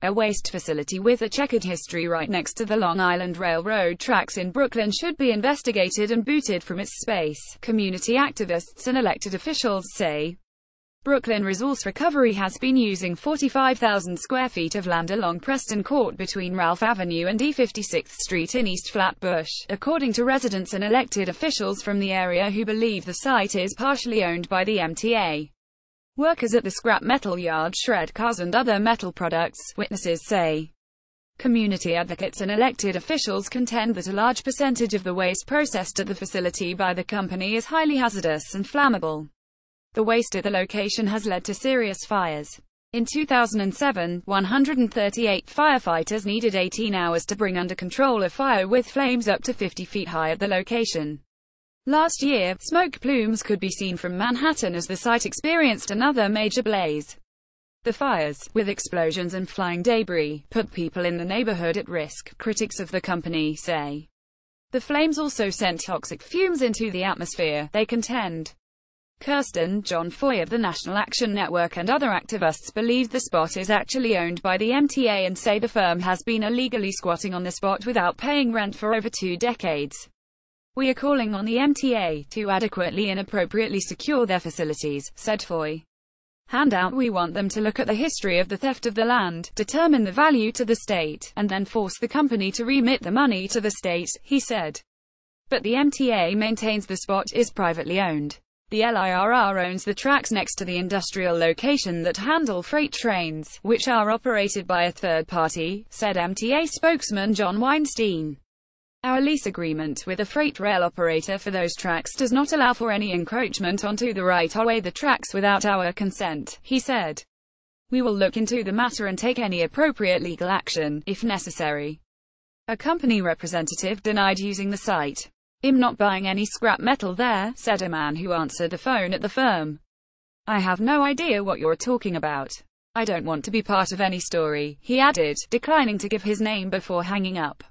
A waste facility with a checkered history right next to the Long Island Railroad tracks in Brooklyn should be investigated and booted from its space, community activists and elected officials say. Brooklyn Resource Recovery has been using 45,000 square feet of land along Preston Court between Ralph Avenue and E56th Street in East Flatbush, according to residents and elected officials from the area who believe the site is partially owned by the MTA. Workers at the scrap metal yard shred cars and other metal products, witnesses say. Community advocates and elected officials contend that a large percentage of the waste processed at the facility by the company is highly hazardous and flammable. The waste at the location has led to serious fires. In 2007, 138 firefighters needed 18 hours to bring under control a fire with flames up to 50 feet high at the location. Last year, smoke plumes could be seen from Manhattan as the site experienced another major blaze. The fires, with explosions and flying debris, put people in the neighborhood at risk, critics of the company say. The flames also sent toxic fumes into the atmosphere, they contend. Kirsten John Foy of the National Action Network and other activists believe the spot is actually owned by the MTA and say the firm has been illegally squatting on the spot without paying rent for over 2 decades. We are calling on the MTA to adequately and appropriately secure their facilities, said Foy. Handout: we want them to look at the history of the theft of the land, determine the value to the state, and then force the company to remit the money to the state, he said. But the MTA maintains the spot is privately owned. The LIRR owns the tracks next to the industrial location that handle freight trains, which are operated by a third party, said MTA spokesman John Weinstein. Our lease agreement with a freight rail operator for those tracks does not allow for any encroachment onto the right-of-way the tracks without our consent, he said. We will look into the matter and take any appropriate legal action, if necessary. A company representative denied using the site. I'm not buying any scrap metal there, said a man who answered the phone at the firm. I have no idea what you're talking about. I don't want to be part of any story, he added, declining to give his name before hanging up.